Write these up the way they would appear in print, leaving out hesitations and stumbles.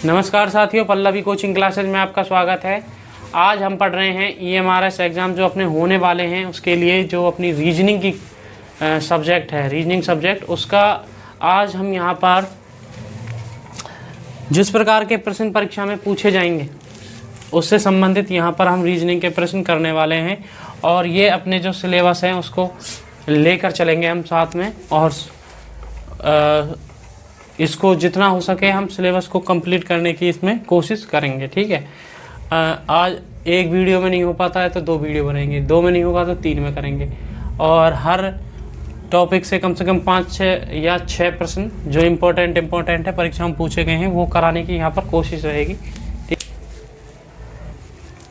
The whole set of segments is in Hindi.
नमस्कार साथियों, पल्लवी कोचिंग क्लासेज में आपका स्वागत है। आज हम पढ़ रहे हैं EMRS एग्ज़ाम जो अपने होने वाले हैं, उसके लिए जो अपनी रीजनिंग की सब्जेक्ट है, रीजनिंग सब्जेक्ट, उसका आज हम यहाँ पर जिस प्रकार के प्रश्न परीक्षा में पूछे जाएंगे उससे संबंधित यहाँ पर हम रीजनिंग के प्रश्न करने वाले हैं। और ये अपने जो सिलेबस हैं उसको लेकर चलेंगे हम साथ में, और इसको जितना हो सके हम सिलेबस को कंप्लीट करने की इसमें कोशिश करेंगे। ठीक है, आज एक वीडियो में नहीं हो पाता है तो 2 वीडियो बनाएंगे, 2 में नहीं होगा तो 3 में करेंगे। और हर टॉपिक से कम 5 या 6 प्रश्न जो इम्पोर्टेंट है परीक्षा में पूछे गए हैं वो कराने की यहाँ पर कोशिश रहेगी। ठीक,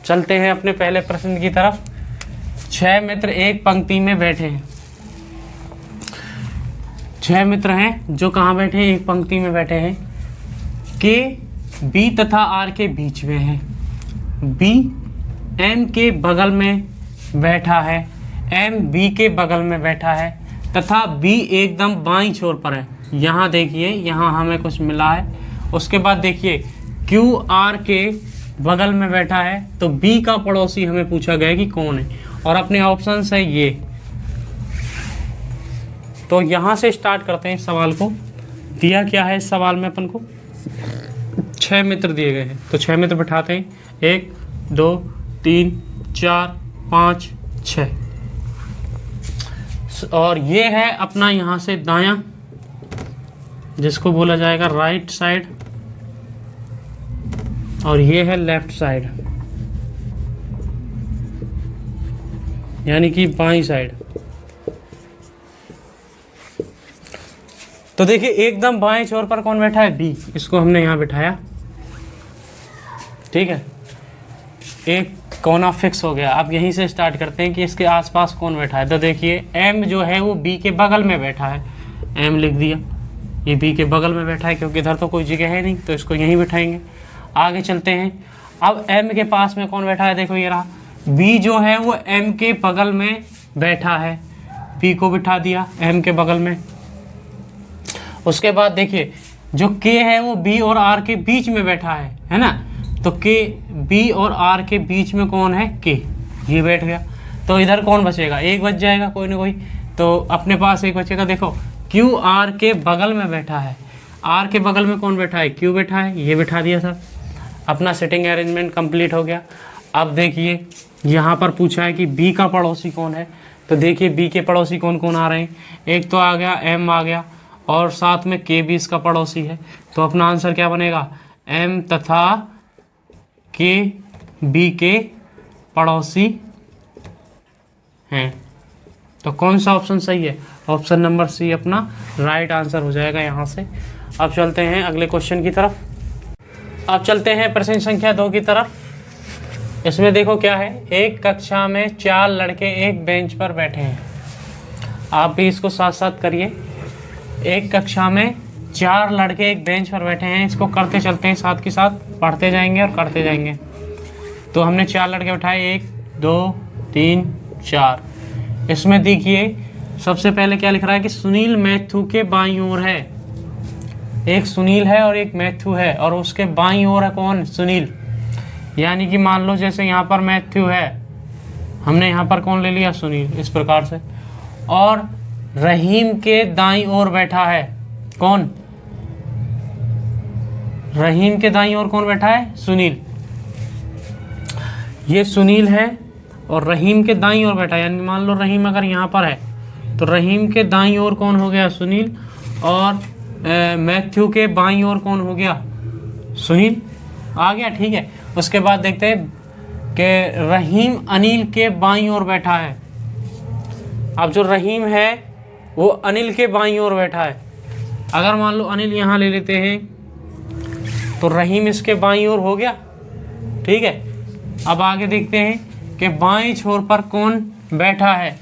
चलते हैं अपने पहले प्रश्न की तरफ। 6 मित्र एक पंक्ति में बैठे हैं। 6 मित्र हैं जो कहाँ बैठे हैं, एक पंक्ति में बैठे हैं। के बी तथा आर के बीच में है। बी एम के बगल में बैठा है, एम बी के बगल में बैठा है तथा बी एकदम बाईं छोर पर है। यहाँ देखिए, यहाँ हमें कुछ मिला है। उसके बाद देखिए क्यू आर के बगल में बैठा है, तो बी का पड़ोसी हमें पूछा गया कि कौन है, और अपने ऑप्शन है ये। तो यहाँ से स्टार्ट करते हैं इस सवाल को। दिया क्या है इस सवाल में अपन को, 6 मित्र दिए गए हैं, तो 6 मित्र बैठाते हैं। 1 2 3 4 5 6, और ये है अपना यहाँ से दायां, जिसको बोला जाएगा राइट साइड, और ये है लेफ्ट साइड, यानी कि बाईं साइड। तो देखिए एकदम बाएं छोर पर कौन बैठा है, बी, इसको हमने यहाँ बिठाया। ठीक है, एक कोना फिक्स हो गया। अब यहीं से स्टार्ट करते हैं कि इसके आसपास कौन बैठा है। तो देखिए एम जो है वो बी के बगल में बैठा है, एम लिख दिया, ये बी के बगल में बैठा है क्योंकि इधर तो कोई जगह है नहीं, तो इसको यहीं बिठाएंगे। आगे चलते हैं। अब एम के पास में कौन बैठा है, देखो ये रहा, बी जो है वो एम के बगल में बैठा है, बी को बिठा दिया एम के बगल में। उसके बाद देखिए जो के है वो बी और आर के बीच में बैठा है ना, तो के बी और आर के बीच में कौन है, के, ये बैठ गया। तो इधर कौन बचेगा, एक बच जाएगा कोई ना कोई, तो अपने पास एक बचेगा। देखो क्यू आर के बगल में बैठा है, आर के बगल में कौन बैठा है, क्यू बैठा है, ये बैठा दिया सर। अपना सेटिंग अरेंजमेंट कंप्लीट हो गया। अब देखिए यहाँ पर पूछा है कि बी का पड़ोसी कौन है, तो देखिए बी के पड़ोसी कौन कौन आ रहे हैं। एक तो आ गया एम आ गया, और साथ में के भी इसका पड़ोसी है। तो अपना आंसर क्या बनेगा, एम तथा के बी के पड़ोसी हैं। तो कौन सा ऑप्शन सही है, ऑप्शन नंबर सी अपना राइट आंसर हो जाएगा यहाँ से। अब चलते हैं अगले क्वेश्चन की तरफ। अब चलते हैं प्रश्न संख्या 2 की तरफ। इसमें देखो क्या है, एक कक्षा में 4 लड़के एक बेंच पर बैठे हैं। आप भी इसको साथ साथ करिए। एक कक्षा में 4 लड़के एक बेंच पर बैठे हैं, इसको करते चलते हैं, साथ के साथ पढ़ते जाएंगे और करते जाएंगे। तो हमने 4 लड़के बैठाए, 1 2 3 4। इसमें देखिए सबसे पहले क्या लिख रहा है कि सुनील मैथ्यू के बाईं ओर है। एक सुनील है और एक मैथ्यू है, और उसके बाईं ओर है कौन, सुनील। यानी कि मान लो जैसे यहाँ पर मैथ्यू है, हमने यहाँ पर कौन ले लिया, सुनील, इस प्रकार से। और रहीम के दाईं ओर बैठा है कौन, रहीम के दाईं ओर कौन बैठा है, सुनील। ये सुनील है और रहीम के दाईं ओर बैठा है, यानी मान लो रहीम अगर यहाँ पर है तो रहीम के दाईं ओर कौन हो गया, सुनील। और मैथ्यू के बाईं ओर कौन हो गया, सुनील, आ गया। ठीक है, उसके बाद देखते हैं कि रहीम अनिल के बाईं ओर बैठा है। अब जो रहीम है वो अनिल के बाईं ओर बैठा है। अगर मान लो अनिल यहाँ ले लेते हैं तो रहीम इसके बाईं ओर हो गया। ठीक है, अब आगे देखते हैं कि बाईं छोर पर कौन बैठा है।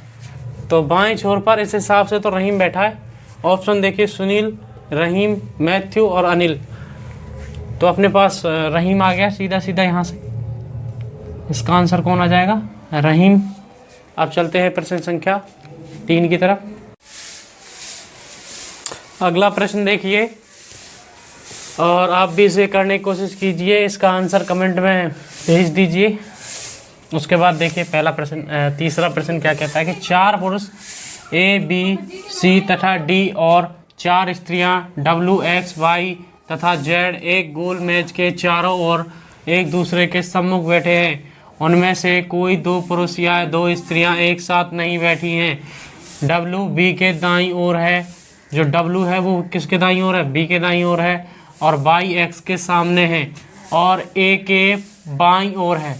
तो बाईं छोर पर इस हिसाब से तो रहीम बैठा है। ऑप्शन देखिए, सुनील, रहीम, मैथ्यू और अनिल। तो अपने पास रहीम आ गया सीधा सीधा यहाँ से। इसका आंसर कौन आ जाएगा, रहीम। अब चलते हैं प्रश्न संख्या 3 की तरफ। अगला प्रश्न देखिए, और आप भी इसे करने की कोशिश कीजिए, इसका आंसर कमेंट में भेज दीजिए। उसके बाद देखिए पहला प्रश्न, तीसरा प्रश्न क्या कहता है कि 4 पुरुष ए बी सी तथा डी और 4 स्त्रियां डब्ल्यू एक्स वाई तथा जेड एक गोल मेज के चारों ओर एक दूसरे के सम्मुख बैठे हैं। उनमें से कोई 2 पुरुष या 2 स्त्रियां एक साथ नहीं बैठी हैं। डब्ल्यू बी के दाईं ओर है, जो डब्ल्यू है वो किसके दाईं ओर है, बी के दाईं ओर है, और वाई एक्स के सामने है, और ए के बाईं ओर है।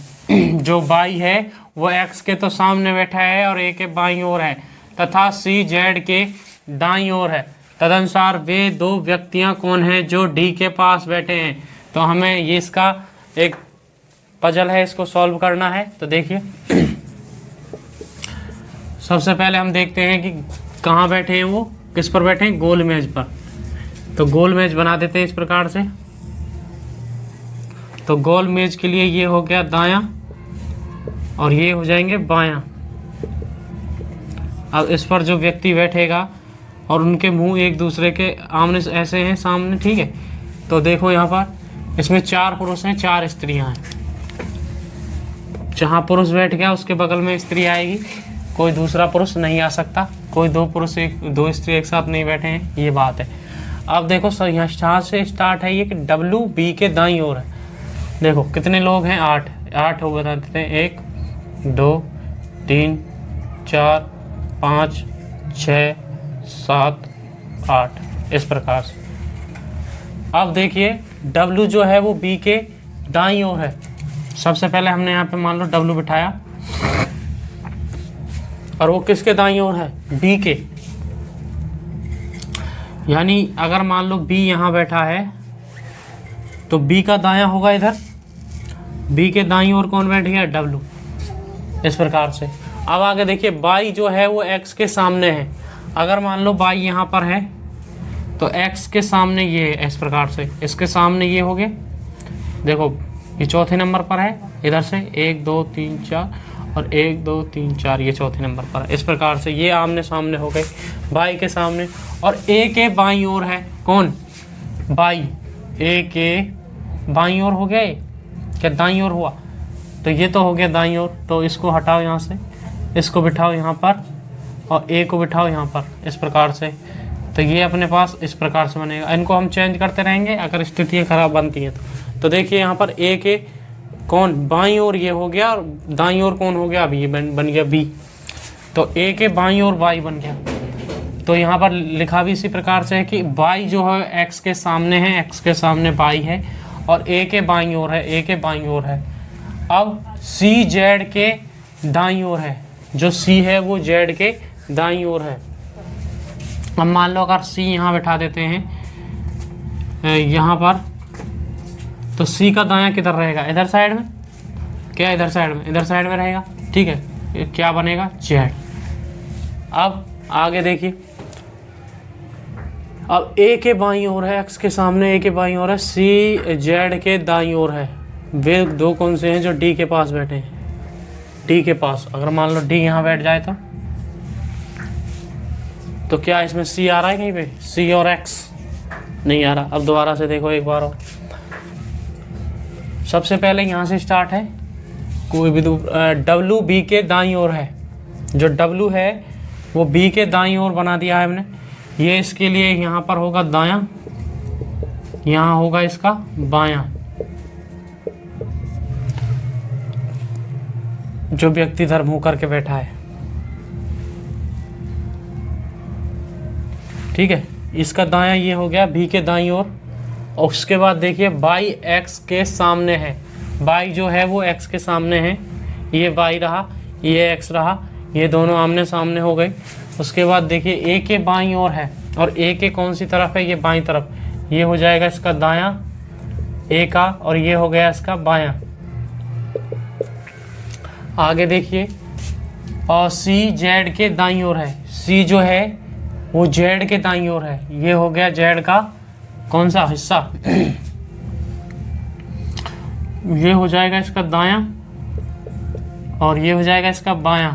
जो वाई है वो एक्स के तो सामने बैठा है और ए के बाईं ओर है, तथा सी जेड के दाईं ओर है। तदनुसार वे 2 व्यक्तियां कौन हैं जो डी के पास बैठे हैं। तो हमें ये इसका एक पजल है, इसको सॉल्व करना है। तो देखिए सबसे पहले हम देखते हैं कि कहाँ बैठे हैं, वो किस पर बैठे हैं, गोल मेज पर। तो गोल मेज बना देते हैं इस प्रकार से। तो गोल मेज के लिए ये हो गया दायां और ये हो जाएंगे बायां। अब इस पर जो व्यक्ति बैठेगा और उनके मुंह एक दूसरे के आमने ऐसे हैं सामने, ठीक है। तो देखो यहाँ पर इसमें 4 पुरुष हैं, 4 स्त्रियां हैं। जहाँ पुरुष बैठ गया उसके बगल में स्त्री आएगी, कोई दूसरा पुरुष नहीं आ सकता, कोई 2 पुरुष 2 स्त्री एक साथ नहीं बैठे हैं, ये बात है। अब देखो सर यहाँ से स्टार्ट है ये कि डब्ल्यू बी के दाईं ओर है। देखो कितने लोग हैं, 8 हो बता देते हैं, 1 2 3 4 5 6 7 8 इस प्रकार से। अब देखिए डब्ल्यू जो है वो बी के दाईं ओर है। सबसे पहले हमने यहाँ पे मान लो डब्ल्यू बिठाया और वो किसके दाईं ओर है, बी के। यानी अगर मान लो बी यहाँ बैठा है तो बी का दायां होगा इधर, बी के दाईं ओर कौन बैठ गया, डब्ल्यू, इस प्रकार से। अब आगे देखिए बाई जो है वो एक्स के सामने है। अगर मान लो बाई यहाँ पर है तो एक्स के सामने ये है, इस प्रकार से इसके सामने ये हो गया। देखो ये चौथे नंबर पर है, इधर से 1 2 3 4 और 1 2 3 4 ये चौथे नंबर पर है। इस प्रकार से ये आमने सामने हो गए बाई के सामने। और ए के बाईं ओर है कौन, बाई, ए के बाईं ओर हो गया, क्या दाईं ओर हुआ, तो ये तो हो गया दाईं ओर। तो इसको हटाओ यहाँ से, इसको बिठाओ यहाँ पर और ए को बिठाओ यहाँ पर, इस प्रकार से। तो ये अपने पास इस प्रकार से बनेगा। इनको हम चेंज करते रहेंगे अगर स्थितियाँ खराब बनती हैं तो देखिए यहाँ पर ए के कौन बाईं ओर ये हो गया और दाईं ओर कौन हो गया, अभी ये बन गया बी। तो ए के बाईं ओर वाई बन गया। तो यहाँ पर लिखा भी इसी प्रकार से है कि वाई जो है एक्स के सामने है, एक्स के सामने वाई है, और ए के बाईं ओर है, ए के बाईं ओर है। अब सी जेड के दाईं ओर है, जो सी है वो जेड के दाईं ओर है। अब मान लो अगर सी यहाँ बैठा देते हैं यहाँ पर, तो सी का दायां किधर रहेगा, इधर साइड में, क्या इधर साइड में, इधर साइड में रहेगा, ठीक है। क्या बनेगा, जेड। अब आगे देखिए, अब ए के बाईं ओर है, एक्स के सामने ए के बाईं ओर है, सी जेड के दाईं ओर है। वे 2 कौन से हैं जो डी के पास बैठे हैं, डी के पास। अगर मान लो डी यहाँ बैठ जाए तो क्या इसमें सी आ रहा है कहीं पे, सी और एक्स नहीं आ रहा। अब दोबारा से देखो एक बार और। सबसे पहले यहाँ से स्टार्ट है, कोई भी डब्ल्यू बी के दाईं ओर है, जो डब्ल्यू है वो बी के दाईं ओर बना दिया है हमने। ये इसके लिए यहाँ पर होगा दायां, यहाँ होगा इसका बायां। जो व्यक्ति इधर मुंह करके बैठा है, ठीक है, इसका दायां ये हो गया बी के दाईं ओर। और उसके बाद देखिए बाई एक्स के सामने है, बाई जो है वो एक्स के सामने है, ये बाई रहा, ये एक्स रहा, ये दोनों आमने सामने हो गए। उसके बाद देखिए ए के बाईं ओर है, और ए के कौन सी तरफ है, ये बाईं तरफ, ये हो जाएगा इसका दायां ए का, और ये हो गया इसका बायां। आगे देखिए, और सी जेड के दाईं ओर है, सी जो है वो जेड के दाईं ओर है, ये हो गया जेड का कौन सा हिस्सा, ये हो जाएगा इसका दायां, और ये हो जाएगा इसका बायां।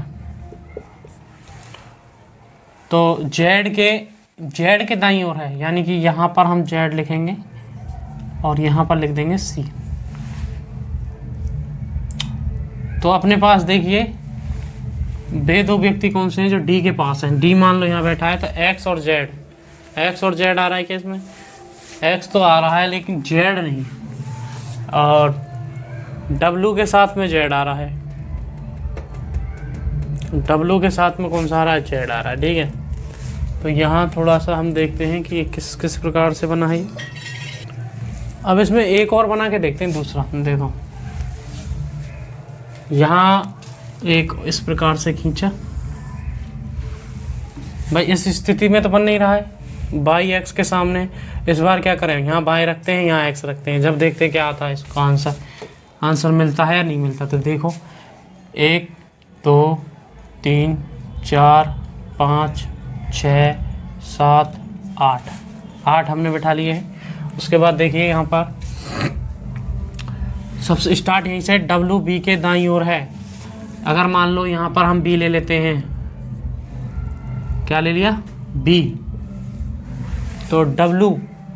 तो जेड के दाईं ओर है, यानी कि यहाँ पर हम जेड लिखेंगे और यहाँ पर लिख देंगे सी। तो अपने पास देखिए वे दो व्यक्ति कौन से हैं जो डी के पास हैं। डी मान लो यहाँ बैठा है, तो एक्स और जेड, एक्स और जेड आ रहा है क्या इसमें? एक्स तो आ रहा है लेकिन जेड नहीं, और डब्लू के साथ में जेड आ रहा है, डब्लू के साथ में कौन सा आ रहा है? जेड आ रहा है। ठीक है, तो यहाँ थोड़ा सा हम देखते हैं कि किस किस प्रकार से बना है ये। अब इसमें एक और बना के देखते हैं दूसरा। देखो यहाँ एक इस प्रकार से खींचा भाई, इस स्थिति में तो बन नहीं रहा है। बाई एक्स के सामने इस बार क्या करें, यहाँ बाई रखते हैं, यहाँ एक्स रखते हैं, जब देखते हैं क्या आता है इसका आंसर मिलता है या नहीं मिलता। तो देखो 1 2 3 4 5 6 7 8 हमने बिठा लिए हैं। उसके बाद देखिए यहाँ पर सबसे स्टार्ट यहीं से, डब्लू बी के दाईं ओर है। अगर मान लो यहाँ पर हम बी ले लेते हैं, क्या ले लिया? बी। तो डब्लू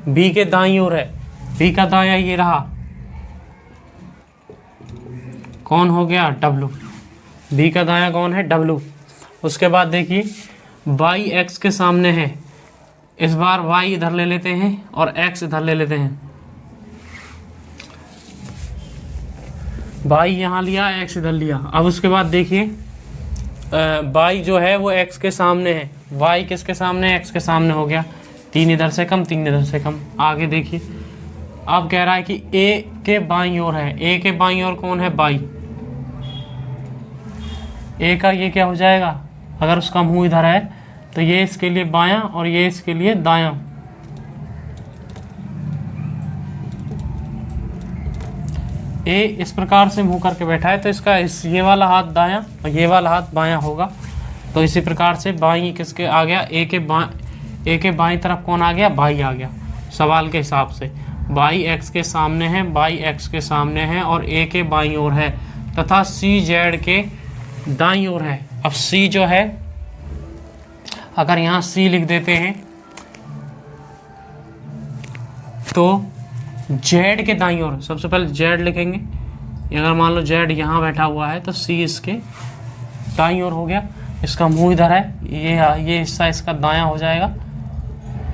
बी के दाईं ओर है, बी का दायां ये रहा, कौन हो गया? डब्लू। बी का दायां कौन है? डब्लू। उसके बाद देखिए वाई एक्स के सामने है, इस बार वाई इधर ले लेते हैं और एक्स इधर ले लेते हैं। वाई यहाँ लिया, एक्स इधर लिया। अब उसके बाद देखिए वाई जो है वो एक्स के सामने है, वाई किसके सामने? एक्स के सामने हो गया। 3 इधर से कम, 3 इधर से कम। आगे देखिए अब कह रहा है कि ए के बाईं ओर है, ए के बाईं ओर कौन है? बाई। ए का ये क्या हो जाएगा? अगर उसका मुंह इधर है तो ये इसके लिए बायां और ये इसके लिए दायां। ए इस प्रकार से मुंह करके बैठा है, तो इसका ये वाला हाथ दायां और ये वाला हाथ बायां होगा। तो इसी प्रकार से बाई किसके आ गया? ए के बाईं तरफ कौन आ गया? बाई आ गया। सवाल के हिसाब से बाई एक्स के सामने है, बाई एक्स के सामने है और ए के बाईं ओर है, तथा सी जेड के दाईं ओर है। अब सी जो है, अगर यहाँ सी लिख देते हैं तो जेड के दाईं ओर, सबसे पहले जेड लिखेंगे। अगर मान लो जेड यहाँ बैठा हुआ है तो सी इसके दाईं ओर हो गया। इसका मुंह इधर है, ये हिस्सा इसका दायां हो जाएगा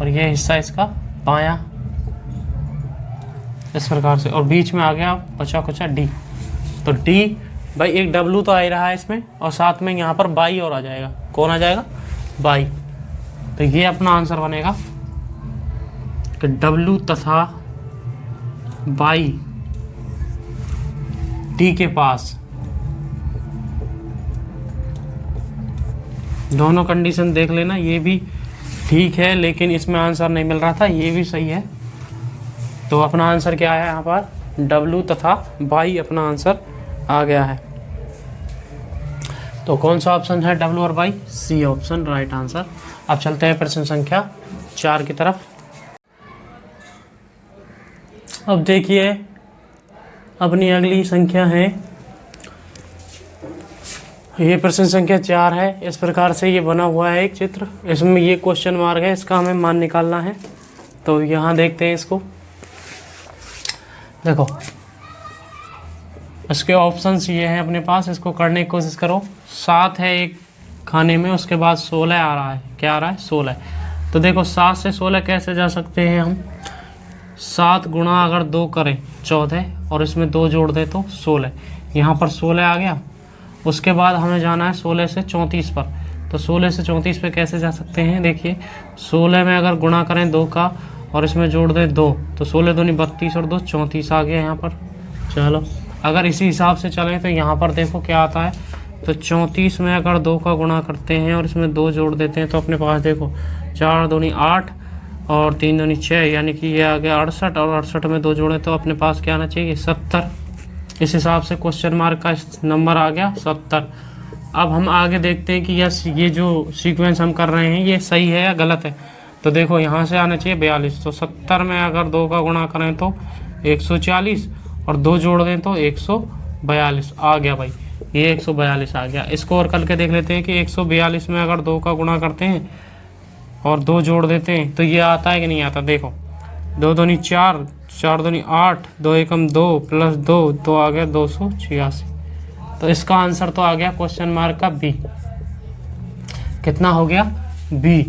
और ये हिस्सा इसका बायां, इस प्रकार से। और बीच में आ गया बचा कुचा डी। तो डी भाई एक डब्लू तो आ ही रहा है इसमें, और साथ में यहाँ पर बाई और आ जाएगा। कौन आ जाएगा? बाई। तो ये अपना आंसर बनेगा कि डब्लू तथा बाई डी के पास। दोनों कंडीशन देख लेना, ये भी ठीक है लेकिन इसमें आंसर नहीं मिल रहा था, ये भी सही है। तो अपना आंसर क्या है यहाँ पर? डब्लू तथा बाई अपना आंसर आ गया है। तो कौन सा ऑप्शन है? डब्लू और बाई, सी ऑप्शन राइट आंसर। अब चलते हैं प्रश्न संख्या 4 की तरफ। अब देखिए अपनी अगली संख्या है, ये प्रश्न संख्या 4 है। इस प्रकार से ये बना हुआ है एक चित्र, इसमें ये क्वेश्चन मार्क है, इसका हमें मान निकालना है। तो यहाँ देखते हैं इसको। देखो इसके ऑप्शंस ये हैं अपने पास, इसको करने की कोशिश करो। 7 है एक खाने में, उसके बाद 16 आ रहा है। क्या आ रहा है? 16। तो देखो 7 से 16 कैसे जा सकते हैं हम? 7 गुणा अगर 2 करें 14 और इसमें 2 जोड़ दें तो 16। यहाँ पर 16 आ गया। उसके बाद हमें जाना है 16 से 34 पर। तो 16 से 34 पे कैसे जा सकते हैं? देखिए 16 में अगर गुणा करें 2 का और इसमें जोड़ दें 2, तो 16 दूनी 32 और 2 34 आ गया यहाँ पर। चलो अगर इसी हिसाब से चलें तो यहाँ पर देखो क्या आता है। तो 34 में अगर 2 का गुणा करते हैं और इसमें 2 जोड़ देते हैं तो अपने पास देखो 4 दूनी 8 और 3 दूनी 6, यानी कि ये आ गया 68, और 68 में 2 जोड़े तो अपने पास क्या आना चाहिए? 70। इस हिसाब से क्वेश्चन मार्क का नंबर आ गया 70। अब हम आगे देखते हैं कि ये जो सीक्वेंस हम कर रहे हैं ये सही है या गलत है। तो देखो यहाँ से आना चाहिए 42। तो 70 में अगर 2 का गुणा करें तो 140 और 2 जोड़ दें तो 142 आ गया भाई, ये 142 आ गया। इसको और करके देख लेते हैं कि 142 में अगर 2 का गुणा करते हैं और 2 जोड़ देते हैं तो ये आता है कि नहीं आता। देखो 2 दूनी 4, 4 दूनी 8, 2 एकम 2 प्लस 2, तो आ गया 286। तो इसका आंसर तो आ गया क्वेश्चन मार्क का बी। कितना हो गया? B.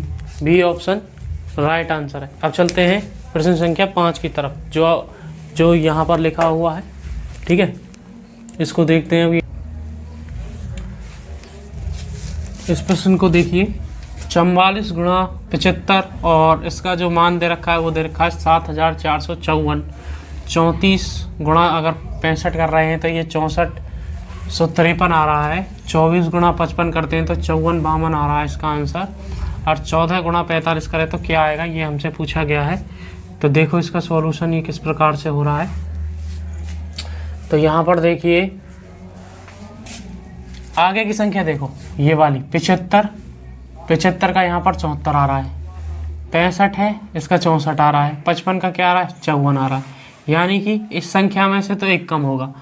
B option right answer है। अब चलते हैं प्रश्न संख्या 5 की तरफ, जो यहाँ पर लिखा हुआ है। ठीक है, इसको देखते हैं अभी। इस प्रश्न को देखिए, 44 गुणा 75 और इसका जो मान दे रखा है वो दे रखा है 7454। 34 गुणा अगर 65 कर रहे हैं तो ये 6453 आ रहा है। 24 गुणा 55 करते हैं तो 5452 आ रहा है इसका आंसर। और 14 गुणा 45 करें तो क्या आएगा, ये हमसे पूछा गया है। तो देखो इसका सॉल्यूशन ये किस प्रकार से हो रहा है। तो यहाँ पर देखिए आगे की संख्या देखो, ये वाली 75 का यहाँ पर 74 आ रहा है। 65 है, इसका 64 आ रहा है। 55 का क्या आ रहा है? 54 आ रहा है। यानी कि इस संख्या में से तो एक कम होगा।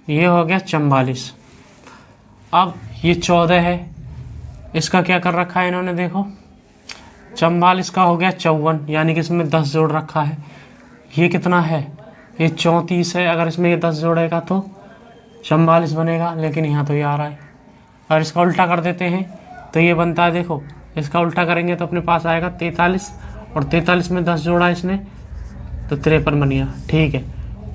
ये हो गया 44। अब ये 14 है, इसका क्या कर रखा है इन्होंने, देखो 44 का हो गया 54, यानी कि इसमें 10 जोड़ रखा है। ये कितना है? ये 34 है। अगर इसमें ये 10 जोड़ेगा तो 44 बनेगा, लेकिन यहाँ तो ये आ रहा है। और इसका उल्टा कर देते हैं तो ये बनता है, देखो इसका उल्टा करेंगे तो अपने पास आएगा 43, और 43 में 10 जोड़ा इसने तो 53 बन गया। ठीक है,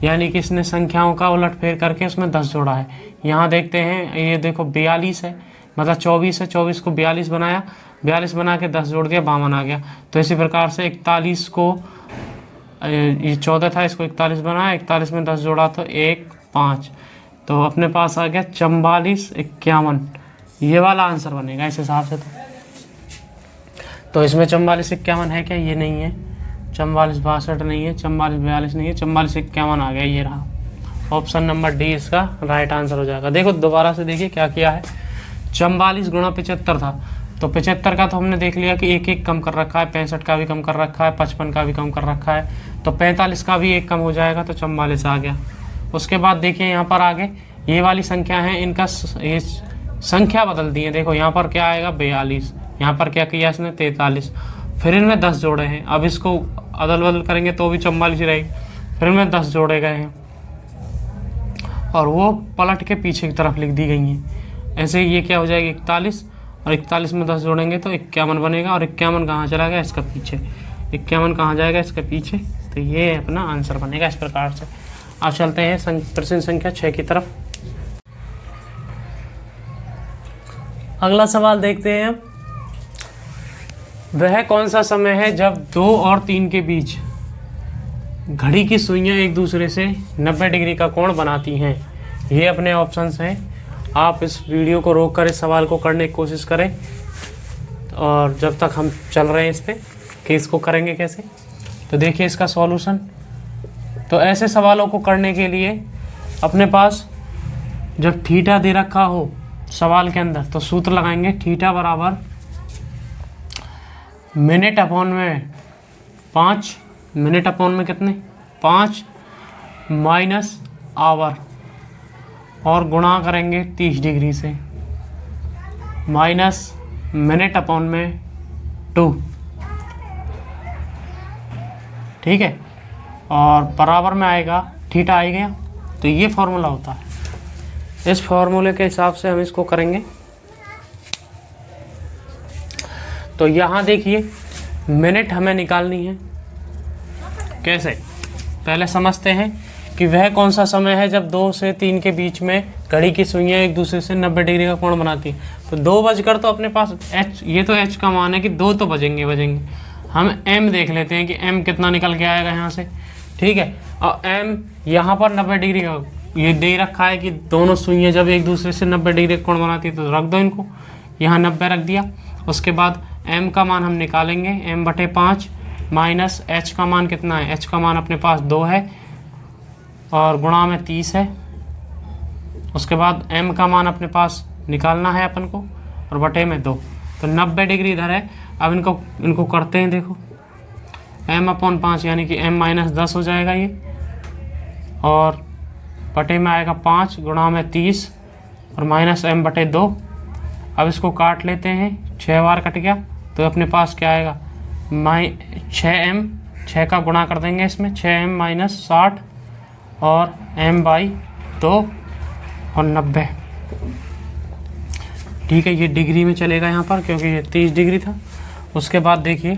यानी कि इसने संख्याओं का उलट फेर करके उसमें 10 जोड़ा है। यहाँ देखते हैं, ये देखो 42 है, मतलब 24 है, 24 को 42 बनाया, 42 बना के 10 जोड़ दिया, 52 आ गया। तो इसी प्रकार से 41 को, ये 14 था, इसको 41 बनाया, 41 में 10 जोड़ा तो 1 5, तो अपने पास आ गया 44 51। ये वाला आंसर बनेगा इस हिसाब से। तो इसमें 44 51 है क्या? ये नहीं है। 44 62 नहीं है, 44 42 नहीं है, 44 51 आ गया, ये रहा। ऑप्शन नंबर डी इसका राइट आंसर हो जाएगा। देखो दोबारा से देखिए क्या किया है। 44 गुणा 75 था, तो 75 का तो हमने देख लिया कि एक एक कम कर रखा है, 65 का भी कम कर रखा है, 55 का भी कम कर रखा है, तो 45 का भी एक कम हो जाएगा, तो 44 आ गया। उसके बाद देखिए यहाँ पर आगे ये वाली संख्या है, इनका ये संख्या बदल दी है। देखो यहाँ पर क्या आएगा 42, यहाँ पर क्या किया इसने 43, फिर इनमें 10 जोड़े हैं। अब इसको अदल बदल करेंगे तो भी 44 ही रहेगी, फिर इनमें 10 जोड़े गए हैं और वो पलट के पीछे की तरफ लिख दी गई हैं। ऐसे ये क्या हो जाएगी 41, और 41 में 10 जोड़ेंगे तो 51 बनेगा, और 51 कहाँ चला गया? इसका पीछे। 51 कहाँ जाएगा? इसके पीछे। तो ये अपना आंसर बनेगा इस प्रकार से। अब चलते हैं प्रश्न संख्या 6 की तरफ। अगला सवाल देखते हैं। वह कौन सा समय है जब 2 और 3 के बीच घड़ी की सुइयां एक दूसरे से 90 डिग्री का कोण बनाती हैं? ये अपने ऑप्शंस हैं। आप इस वीडियो को रोक कर इस सवाल को करने की कोशिश करें, और जब तक हम चल रहे हैं इस पर कि इसको करेंगे कैसे। तो देखिए इसका सॉल्यूशन। तो ऐसे सवालों को करने के लिए अपने पास जब थीटा दे रखा हो सवाल के अंदर, तो सूत्र लगाएंगे थीटा बराबर मिनट अपॉन में 5, मिनट अपॉन में कितने 5 माइनस आवर, और गुणा करेंगे 30 डिग्री से, माइनस मिनट अपॉन में 2। ठीक है, और बराबर में आएगा थीटा आ गया। तो ये फॉर्मूला होता है। इस फॉर्मूले के हिसाब से हम इसको करेंगे। तो यहाँ देखिए मिनट हमें निकालनी है। कैसे? पहले समझते हैं कि वह कौन सा समय है जब 2 से 3 के बीच में घड़ी की सुइयां एक दूसरे से 90 डिग्री का कोण बनाती है। तो 2 बजकर तो अपने पास h, ये तो h का मान है कि 2 तो बजेंगे। हम m देख लेते हैं कि m कितना निकल के आएगा यहाँ से। ठीक है, और m यहाँ पर 90 डिग्री का ये दे रखा है कि दोनों सुइयां जब एक दूसरे से 90 डिग्री का कोण बनाती है, तो रख दो इनको, यहाँ 90 रख दिया। उसके बाद m का मान हम निकालेंगे, m/5 माइनस h का मान कितना है? h का मान अपने पास 2 है और गुणा में 30 है। उसके बाद m का मान अपने पास निकालना है अपन को, और बटे में 2। तो 90 डिग्री इधर है। अब इनको करते हैं। देखो m/5 यानी कि m-10 हो जाएगा ये, और बटे में आएगा 5 गुणा में 30 और माइनस m/2। अब इसको काट लेते हैं, 6 बार कट गया, तो अपने पास क्या आएगा 6m 6 का गुणा कर देंगे इसमें, 6m माइनस 60 और m/2 और 90। ठीक है, ये डिग्री में चलेगा यहाँ पर क्योंकि ये 30 डिग्री था। उसके बाद देखिए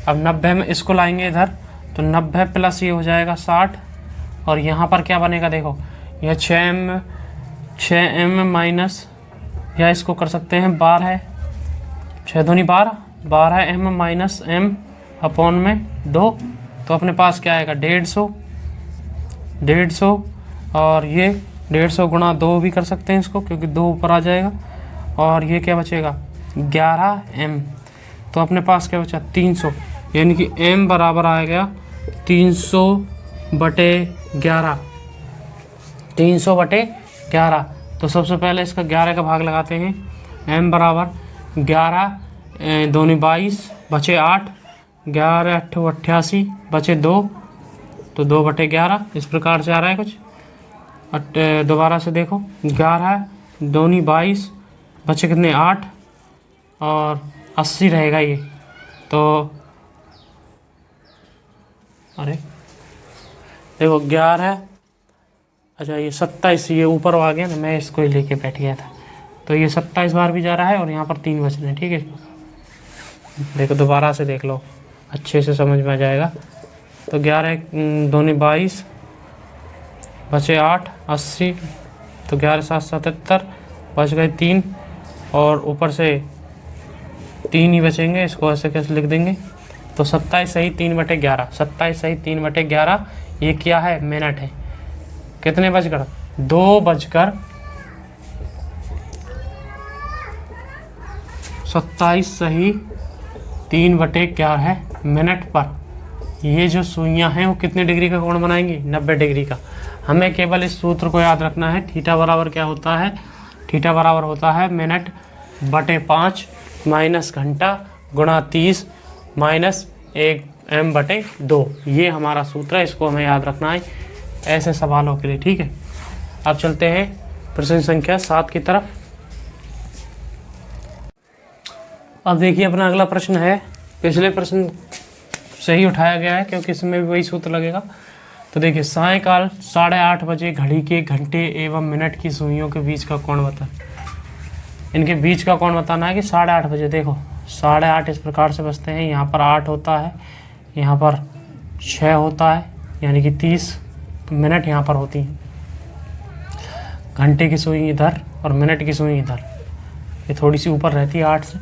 अब 90 में इसको लाएंगे इधर, तो 90 प्लस ये हो जाएगा 60 और यहाँ पर क्या बनेगा देखो, यह 6m माइनस, या इसको कर सकते हैं 12, 6 दूनी 12 m माइनस m अपॉन में 2, तो अपने पास क्या आएगा 150 और ये 150 गुणा 2 भी कर सकते हैं इसको क्योंकि 2 ऊपर आ जाएगा, और ये क्या बचेगा 11m, तो अपने पास क्या बचा 300, यानी कि m बराबर आ गया 300/11, 300/11। तो सबसे पहले इसका 11 का भाग लगाते हैं, m बराबर 11 दूनी 22 बचे 8, 11 8 88 बचे 2, तो 2/11 इस प्रकार से आ रहा है कुछ। दोबारा से देखो 11 दूनी 22 बचे कितने 8 और 80 रहेगा ये, तो अरे देखो 11, अच्छा ये 27, ये ऊपर आ गया ना, मैं इसको ही लेके बैठ गया था, तो ये 27 बार भी जा रहा है और यहाँ पर 3 बच रहे हैं। ठीक है, देखो दोबारा से देख लो, अच्छे से समझ में आ जाएगा। तो 11 दूनी 22 बचे 8 80, तो 11 7 77 बच गए 3 और ऊपर से 3 ही बचेंगे, इसको ऐसे कैसे लिख देंगे, तो 27 सही 3/11, 27 सही 3/11, ये क्या है मिनट है। कितने बजकर 27 सही 3/11 है मिनट पर। ये जो सुइयां हैं वो कितने डिग्री का कोण बनाएंगी 90 डिग्री का। हमें केवल इस सूत्र को याद रखना है, थीटा बराबर क्या होता है, थीटा बराबर होता है मिनट बटे 5 माइनस घंटा गुणा 30 माइनस 1m/2। ये हमारा सूत्र है, इसको हमें याद रखना है ऐसे सवालों के लिए। ठीक है, अब चलते हैं प्रश्न संख्या 7 की तरफ। अब देखिए अपना अगला प्रश्न है, पिछले प्रश्न से ही उठाया गया है क्योंकि इसमें भी वही सूत्र लगेगा। तो देखिए सायंकाल 8:30 बजे घड़ी के घंटे एवं मिनट की सुइयों के बीच का कोण बता, इनके बीच का कोण बताना है कि 8:30 बजे। देखो 8:30 इस प्रकार से बचते हैं, यहाँ पर 8 होता है, यहाँ पर 6 होता है, यानी कि 30 मिनट यहाँ पर होती हैं। घंटे की सुई इधर और मिनट की सुई इधर, ये थोड़ी सी ऊपर रहती है 8 से,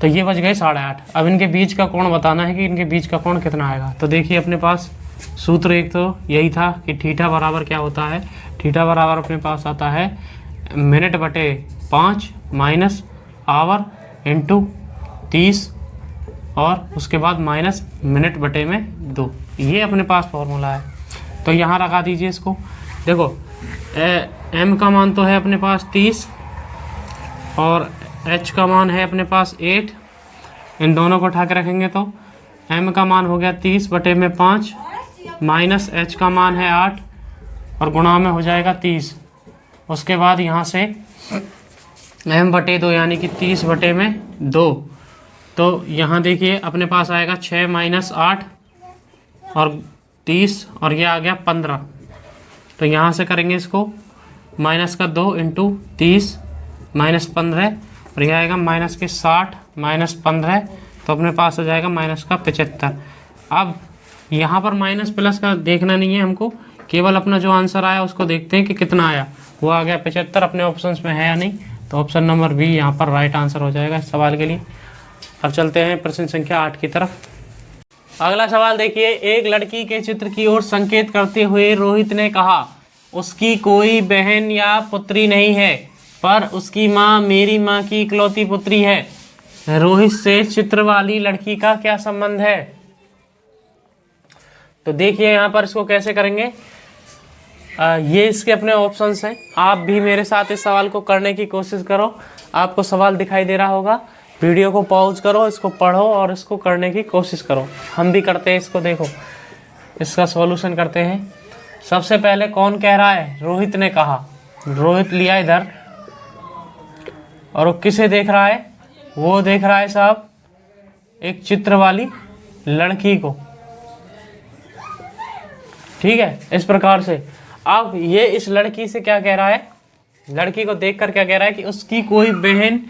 तो ये बज गए 8:30। अब इनके बीच का कोण बताना है कि इनके बीच का कोण कितना आएगा। तो देखिए अपने पास सूत्र एक तो यही था कि थीटा बराबर क्या होता है, थीटा बराबर अपने पास आता है मिनट बटे 5 माइनस आवर इंटू 30 और उसके बाद माइनस मिनट बटे में 2, ये अपने पास फॉर्मूला है। तो यहाँ लगा दीजिए इसको। देखो एम का मान तो है अपने पास 30 और एच का मान है अपने पास 8, इन दोनों को उठा के रखेंगे तो एम का मान हो गया 30/5 माइनस एच का मान है 8 और गुणा में हो जाएगा 30। उसके बाद यहाँ से m/2 यानी कि 30/2, तो यहाँ देखिए अपने पास आएगा 6 माइनस 8 और 30 और ये आ गया 15। तो यहाँ से करेंगे इसको माइनस का 2 इंटू 30 माइनस 15 और यह आएगा माइनस के 60 माइनस 15, तो अपने पास आ जाएगा माइनस का 75। अब यहाँ पर माइनस प्लस का देखना नहीं है हमको, केवल अपना जो आंसर आया उसको देखते हैं कि कितना आया। वो आ गया 75, अपने ऑप्शंस में है या नहीं, तो ऑप्शन नंबर बी यहाँ पर राइट आंसर हो जाएगा इस सवाल के लिए। अब चलते हैं प्रश्न संख्या 8 की तरफ। अगला सवाल देखिए, एक लड़की के चित्र की ओर संकेत करते हुए रोहित ने कहा उसकी कोई बहन या पुत्री नहीं है, पर उसकी माँ मेरी माँ की इकलौती पुत्री है। रोहित से चित्र वाली लड़की का क्या संबंध है। तो देखिए यहाँ पर इसको कैसे करेंगे, ये इसके अपने ऑप्शंस हैं। आप भी मेरे साथ इस सवाल को करने की कोशिश करो। आपको सवाल दिखाई दे रहा होगा, वीडियो को पॉज करो, इसको पढ़ो और इसको करने की कोशिश करो। हम भी करते हैं इसको, देखो इसका सॉल्यूशन करते हैं। सबसे पहले कौन कह रहा है, रोहित ने कहा। रोहित लिया इधर और वो किसे देख रहा है, वो देख रहा है साहब एक चित्र वाली लड़की को। ठीक है, इस प्रकार से। अब ये इस लड़की से क्या कह रहा है, लड़की को देखकर क्या कह रहा है कि उसकी कोई बहन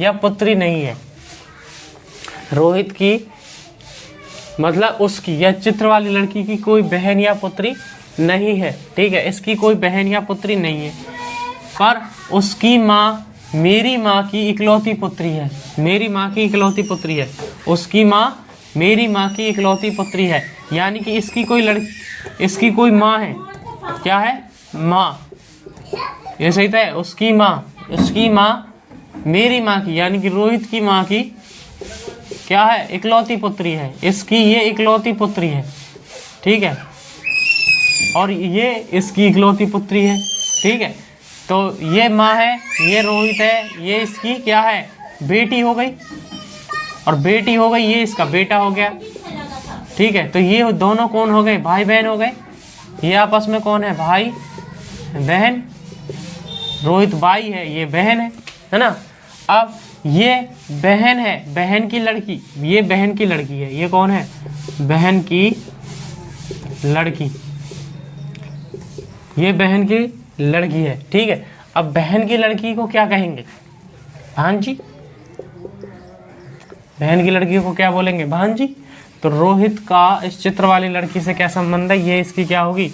या पुत्री नहीं है। रोहित की मतलब उसकी या चित्र वाली लड़की की कोई बहन या पुत्री नहीं है, ठीक है, इसकी कोई बहन या पुत्री नहीं है, पर उसकी माँ मेरी माँ की इकलौती पुत्री है। मेरी माँ की इकलौती पुत्री है, उसकी माँ मेरी माँ की इकलौती पुत्री है, यानी कि इसकी कोई लड़की, इसकी कोई माँ है, क्या है, माँ, ये सही था। उसकी माँ मेरी माँ की, यानी कि रोहित की माँ की क्या है, इकलौती पुत्री है, इसकी ये इकलौती पुत्री है, ठीक है, और ये इसकी इकलौती पुत्री है, ठीक है। तो ये माँ है, ये रोहित है, ये इसकी क्या है, बेटी हो गई, और बेटी हो गई, ये इसका बेटा हो गया, ठीक है। तो ये दोनों कौन हो गए, भाई बहन हो गए। ये आपस में कौन है, भाई बहन, रोहित भाई है, ये बहन है ना। अब ये बहन है, बहन की लड़की, ये बहन की लड़की है, ये कौन है, बहन की लड़की, ये बहन की लड़की है, ठीक है। अब बहन की लड़की को क्या कहेंगे, भांजी, बहन की लड़की को क्या बोलेंगे, भांजी। तो रोहित का इस चित्र वाली लड़की से क्या संबंध है, ये इसकी क्या होगी,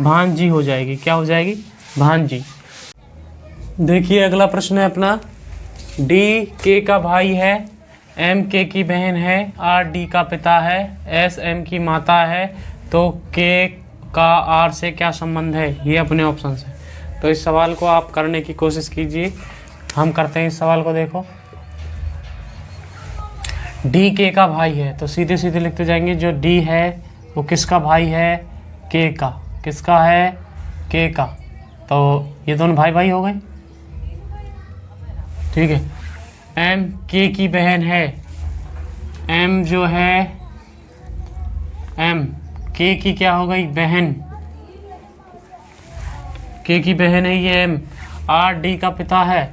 भांजी हो जाएगी, क्या हो जाएगी, भांजी। देखिए अगला प्रश्न है अपना, डी के का भाई है, एम के की बहन है, आर डी का पिता है, एस एम की माता है, तो के का आर से क्या संबंध है, ये अपने ऑप्शन है। तो इस सवाल को आप करने की कोशिश कीजिए, हम करते हैं इस सवाल को। देखो डी के का भाई है, तो सीधे सीधे लिखते जाएंगे, जो डी है वो किसका भाई है, के का, किसका है, के का, तो ये दोनों भाई भाई हो गए, ठीक है। एम के की बहन है, एम जो है, एम के की क्या हो गई, बहन, के की बहन है ये एम। आर डी का पिता है,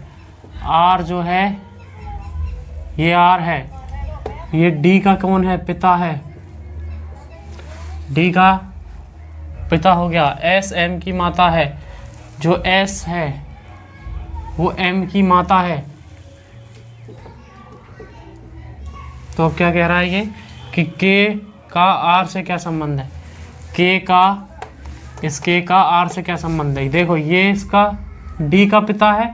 आर जो है ये आर है, ये डी का कौन है, पिता है, डी का पिता हो गया। एस एम की माता है, जो एस है वो एम की माता है। तो अब क्या कह रहा है ये कि के का आर से क्या संबंध है, के का, इस के का आर से क्या संबंध है। देखो ये इसका डी का पिता है,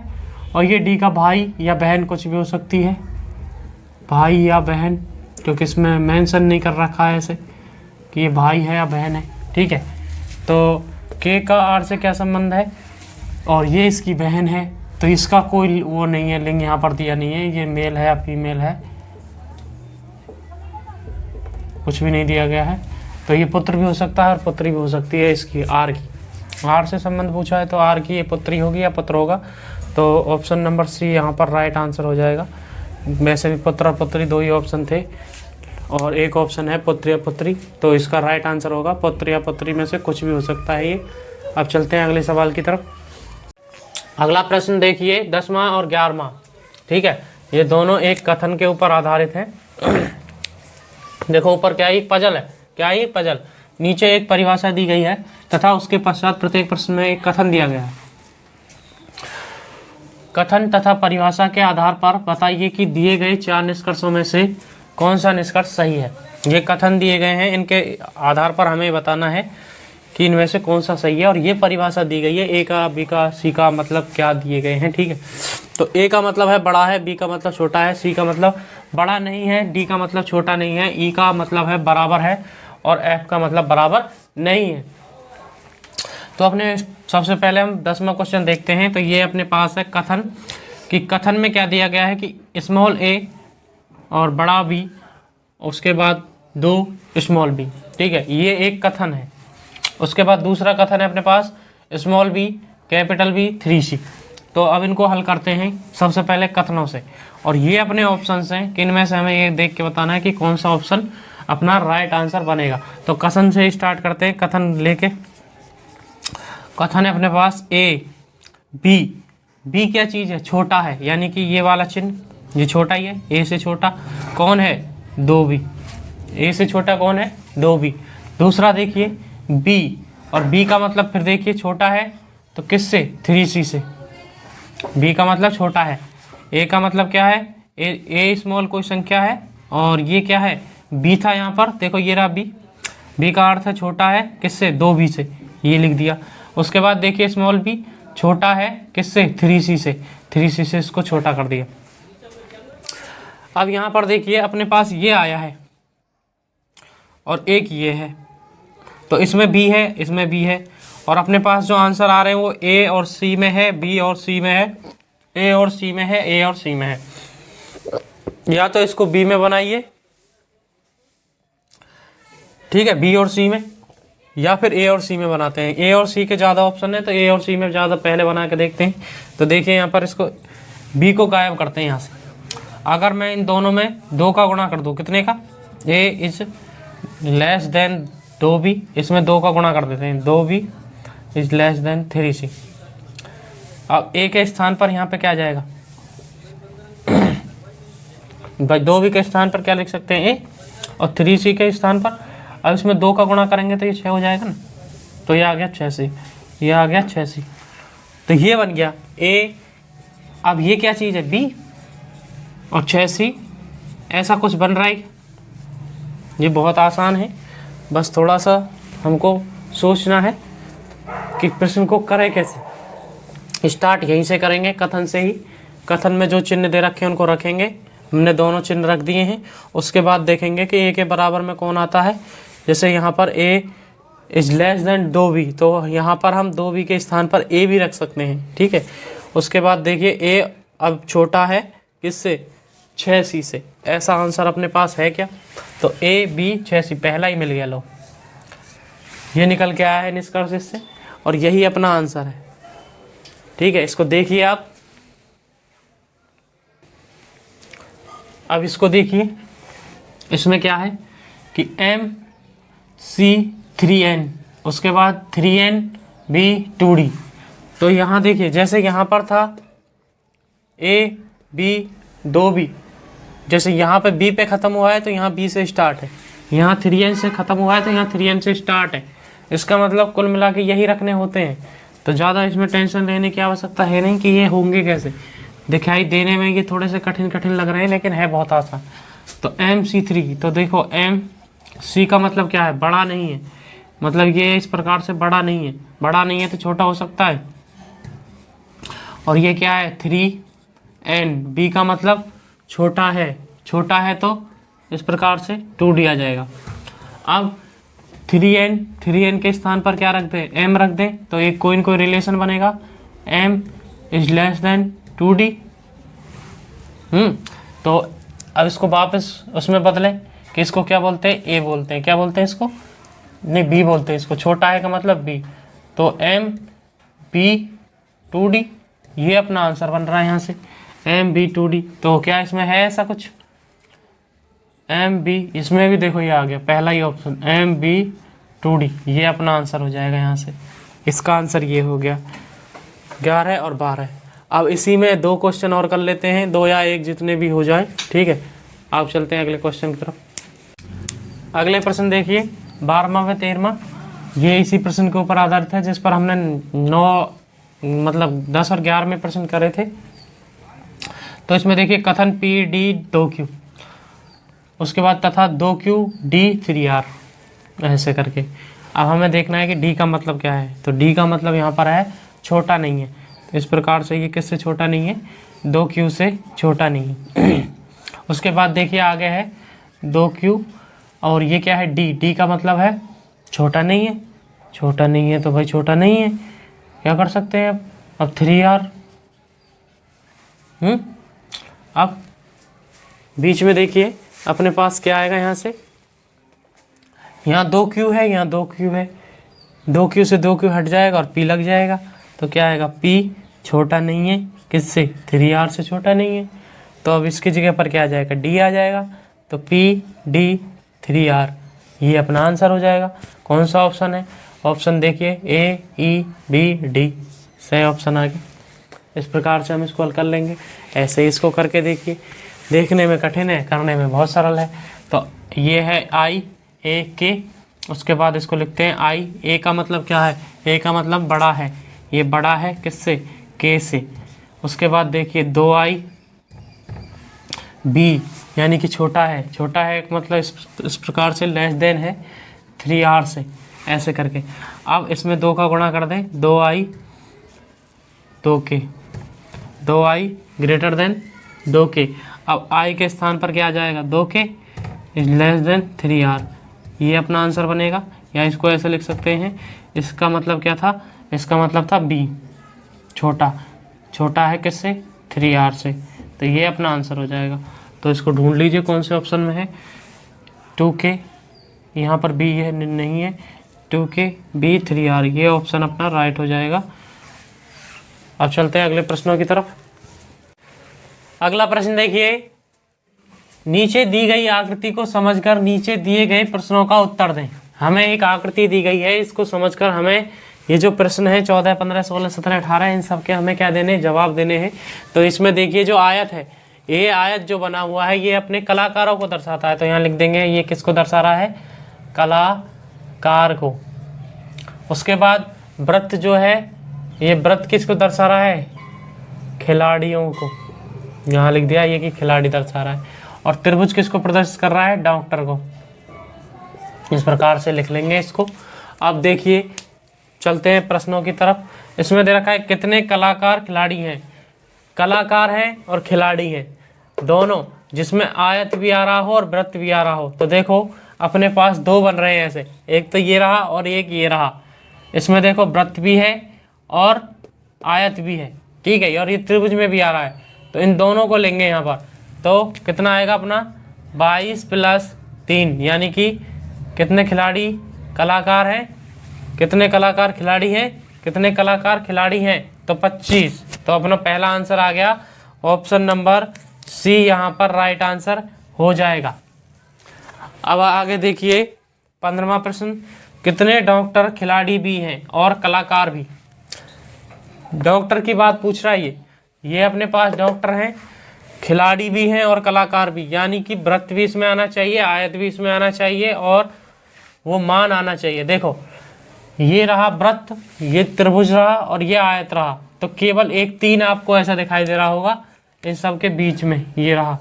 और ये डी का भाई या बहन कुछ भी हो सकती है, भाई या बहन, क्योंकि इसमें मेंशन नहीं कर रखा है ऐसे कि ये भाई है या बहन है, ठीक है। तो के का आर से क्या संबंध है, और ये इसकी बहन है, तो इसका कोई वो नहीं है, लिंग यहाँ पर दिया नहीं है, ये मेल है या फीमेल है, कुछ भी नहीं दिया गया है। तो ये पुत्र भी हो सकता है और पुत्री भी हो सकती है इसकी, आर की, आर से संबंध पूछा है तो आर की ये पुत्री होगी या पुत्र होगा। तो ऑप्शन नंबर सी यहाँ पर राइट आंसर हो जाएगा। वैसे भी पुत्र और पुत्री दो ही ऑप्शन थे, और एक ऑप्शन है पुत्र या पुत्री, तो इसका राइट आंसर होगा पुत्र या पुत्री में से कुछ भी हो सकता है ये। अब चलते हैं अगले सवाल की तरफ। अगला प्रश्न देखिए 10वां और 11वां, ठीक है, ये दोनों एक कथन के ऊपर आधारित है। देखो ऊपर क्या एक पजल है, क्या ये पजल, नीचे एक परिभाषा दी गई है तथा उसके पश्चात प्रत्येक प्रश्न में एक कथन दिया गया है। कथन तथा परिभाषा के आधार पर बताइए कि दिए गए 4 निष्कर्षों में से कौन सा निष्कर्ष सही है। ये कथन दिए गए हैं, इनके आधार पर हमें बताना है कि इनमें से कौन सा सही है, और ये परिभाषा दी गई है, ए का, बी का, सी का मतलब क्या दिए गए हैं, ठीक है। तो ए का मतलब है बड़ा है, बी का मतलब छोटा है, सी का मतलब बड़ा नहीं है, डी का मतलब छोटा नहीं है, ई का मतलब है बराबर है, और एफ का मतलब बराबर नहीं है। तो अपने सबसे पहले हम 10वां क्वेश्चन देखते हैं। तो ये अपने पास है कथन, कि कथन में क्या दिया गया है कि स्मॉल ए और बड़ा बी, उसके बाद 2 स्मॉल बी, ठीक है, ये एक कथन है। उसके बाद दूसरा कथन है अपने पास small B, capital B, 3C। तो अब इनको हल करते हैं सबसे पहले कथनों से, और ये अपने ऑप्शंस हैं कि इनमें से हमें ये देख के बताना है कि कौन सा ऑप्शन अपना राइट आंसर बनेगा। तो कथन से स्टार्ट करते हैं, कथन लेके। कथन है अपने पास ए बी, बी क्या चीज़ है, छोटा है, यानी कि ये वाला चिन्ह ये छोटा ही है, ए से छोटा कौन है, 2B, ए से छोटा कौन है, 2B। दूसरा देखिए बी, और बी का मतलब फिर देखिए छोटा है तो किससे, 3c से। बी का मतलब छोटा है, ए का मतलब क्या है, ए स्मॉल कोई संख्या है, और ये क्या है, बी था यहाँ पर, देखो ये रहा बी, बी का अर्थ है छोटा है किससे, 2b से, ये लिख दिया। उसके बाद देखिए स्मॉल बी छोटा है किससे, 3c से, 3c से इसको छोटा कर दिया। अब यहाँ पर देखिए अपने पास ये आया है और एक ये है, तो इसमें बी है, इसमें बी है, और अपने पास जो आंसर आ रहे हैं वो ए और सी में है, बी और सी में है, ए और सी में है, ए और सी में है। या तो इसको बी में बनाइए, ठीक है, बी और सी में, या फिर ए और सी में बनाते हैं। ए और सी के ज़्यादा ऑप्शन है तो ए और सी में ज़्यादा पहले बना के देखते हैं। तो देखिए यहाँ पर इसको बी को गायब करते हैं यहाँ से। अगर मैं इन दोनों में 2 का गुणा कर दूँ, कितने का, ए इज लेस देन 2b, इसमें 2 का गुणा कर देते हैं, 2b is less than 3c। अब ए के स्थान पर यहाँ पे क्या जाएगा भाई, 2b के स्थान पर क्या लिख सकते हैं, ए, और 3c के स्थान पर, अब इसमें 2 का गुणा करेंगे तो ये 6 हो जाएगा ना, तो ये आ गया 6c, ये आ गया 6c, तो ये बन गया ए। अब ये क्या चीज़ है, b और 6c, ऐसा कुछ बन रहा है। ये बहुत आसान है, बस थोड़ा सा हमको सोचना है कि प्रश्न को करें कैसे। स्टार्ट यहीं से करेंगे, कथन से ही। कथन में जो चिन्ह दे रखे हैं उनको रखेंगे, हमने दोनों चिन्ह रख दिए हैं। उसके बाद देखेंगे कि ए के बराबर में कौन आता है। जैसे यहाँ पर ए इज लेस देन 2b, तो यहाँ पर हम 2b के स्थान पर ए भी रख सकते हैं, ठीक है। उसके बाद देखिए ए अब छोटा है किससे, 6c से। ऐसा आंसर अपने पास है क्या, तो ए बी 6c, पहला ही मिल गया। लो, ये निकल के आया है निष्कर्ष इससे, और यही अपना आंसर है, ठीक है। इसको देखिए आप, अब इसको देखिए, इसमें क्या है कि MC3n, उसके बाद 3NB2D। तो यहाँ देखिए, जैसे यहाँ पर था A B 2B, जैसे यहाँ पे B पे ख़त्म हुआ है तो यहाँ B से स्टार्ट है, यहाँ 3n से ख़त्म हुआ है तो यहाँ 3n से स्टार्ट है। इसका मतलब कुल मिला के यही रखने होते हैं, तो ज़्यादा इसमें टेंशन लेने की आवश्यकता है नहीं कि ये होंगे कैसे। दिखाई देने में ये थोड़े से कठिन कठिन लग रहे हैं, लेकिन है बहुत आसान। तो MC3, तो देखो MC का मतलब क्या है, बड़ा नहीं है, मतलब ये इस प्रकार से बड़ा नहीं है, बड़ा नहीं है तो छोटा हो सकता है। और ये क्या है, 3n, B का मतलब छोटा है, छोटा है तो इस प्रकार से 2D आ जाएगा। अब 3n के स्थान पर क्या रख दें, m रख दें, तो एक कोई रिलेशन बनेगा, m is less than 2D। तो अब इसको वापस उसमें बदलें कि इसको क्या बोलते हैं, a बोलते हैं, क्या बोलते हैं इसको, नहीं b बोलते हैं इसको, छोटा है का मतलब b, तो m b 2D, ये अपना आंसर बन रहा है यहाँ से, m b 2D। तो क्या इसमें है ऐसा कुछ, m b, इसमें भी देखो ये आ गया पहला ही ऑप्शन, m b 2D, ये अपना आंसर हो जाएगा यहाँ से। इसका आंसर ये हो गया 11 और 12। अब इसी में 2 क्वेश्चन और कर लेते हैं, 2 या 1 जितने भी हो जाए, ठीक है। आप चलते हैं अगले क्वेश्चन की तरफ। अगले प्रश्न देखिए, 12वां व 13वां, ये इसी प्रश्न के ऊपर आधारित है जिस पर हमने 10 और 11वें प्रश्न करे थे। तो इसमें देखिए कथन PD 2Q, उसके बाद तथा 2Q D 3R, ऐसे करके। अब हमें देखना है कि D का मतलब क्या है, तो D का मतलब यहाँ पर है छोटा नहीं है, तो इस प्रकार से ये किससे छोटा नहीं है, 2Q से छोटा नहीं है। उसके बाद देखिए आगे है 2Q, और ये क्या है, D का मतलब है छोटा नहीं है, छोटा नहीं है तो भाई छोटा नहीं है, क्या कर सकते हैं अब 3R। अब बीच में देखिए अपने पास क्या आएगा, यहाँ से यहाँ 2Q है, यहाँ 2Q है, 2Q से 2Q हट जाएगा और P लग जाएगा, तो क्या आएगा, P छोटा नहीं है किससे, 3R से छोटा नहीं है। तो अब इसकी जगह पर क्या आ जाएगा, D आ जाएगा, तो P D 3R, ये अपना आंसर हो जाएगा। कौन सा ऑप्शन है, ऑप्शन देखिए A E B D, सही ऑप्शन आ गया। इस प्रकार से हम इसको हल कर लेंगे। ऐसे ही इसको करके देखिए, देखने में कठिन है, करने में बहुत सरल है। तो ये है I A K, उसके बाद इसको लिखते हैं आई। ए का मतलब क्या है? ए का मतलब बड़ा है, ये बड़ा है किससे? के से। उसके बाद देखिए 2i। बी यानी कि छोटा है, छोटा है मतलब इस प्रकार से लेस देन है 3r से, ऐसे करके। अब इसमें 2 का गुणा कर दें, 2i 2k, 2i greater than 2k। अब i के स्थान पर क्या आ जाएगा? 2k लेस देन 3r, ये अपना आंसर बनेगा। या इसको ऐसे लिख सकते हैं, इसका मतलब क्या था? इसका मतलब था b, छोटा, छोटा है किससे? 3r से, तो ये अपना आंसर हो जाएगा। तो इसको ढूंढ लीजिए कौन से ऑप्शन में है। 2k, यहाँ पर b है नहीं है, 2k b 3r, ये ऑप्शन अपना राइट हो जाएगा। अब चलते हैं अगले प्रश्नों की तरफ। अगला प्रश्न देखिए, नीचे दी गई आकृति को समझकर नीचे दिए गए प्रश्नों का उत्तर दें। हमें एक आकृति दी गई है, इसको समझकर हमें ये जो प्रश्न है 14, 15, 16, 17, 18 इन सब के हमें क्या देने? जवाब देने हैं। तो इसमें देखिए जो आयत है, ये आयत जो बना हुआ है ये अपने कलाकारों को दर्शाता है, तो यहाँ लिख देंगे ये किसको दर्शा रहा है? कलाकार को। उसके बाद वृत्त जो है, ये वृत्त किसको दर्शा रहा है? खिलाड़ियों को, यहाँ लिख दिया ये कि खिलाड़ी दर्शा रहा है। और त्रिभुज किसको प्रदर्शित कर रहा है? डॉक्टर को। इस प्रकार से लिख लेंगे इसको। अब देखिए चलते हैं प्रश्नों की तरफ। इसमें दे रखा है कितने कलाकार खिलाड़ी हैं? कलाकार हैं और खिलाड़ी हैं दोनों, जिसमें आयत भी आ रहा हो और वृत्त भी आ रहा हो। तो देखो अपने पास 2 बन रहे हैं ऐसे, एक तो ये रहा और एक ये रहा। इसमें देखो वृत्त भी है और आयत भी है, ठीक है, और ये त्रिभुज में भी आ रहा है। तो इन दोनों को लेंगे यहाँ पर, तो कितना आएगा अपना? 22 + 3, यानी कि कितने खिलाड़ी कलाकार हैं? कितने कलाकार खिलाड़ी हैं? कितने कलाकार खिलाड़ी हैं? तो 25। तो अपना पहला आंसर आ गया, ऑप्शन नंबर सी यहाँ पर राइट आंसर हो जाएगा। अब आगे देखिए 15वां प्रश्न, कितने डॉक्टर खिलाड़ी भी हैं और कलाकार भी? डॉक्टर की बात पूछ रहा है ये अपने पास डॉक्टर हैं, खिलाड़ी भी हैं और कलाकार भी, यानी कि वृत्त भी इसमें आना चाहिए, आयत भी इसमें आना चाहिए और वो मान आना चाहिए। देखो ये रहा वृत्त, ये त्रिभुज रहा और ये आयत रहा, तो केवल एक 3 आपको ऐसा दिखाई दे रहा होगा इन सब के बीच में, ये रहा।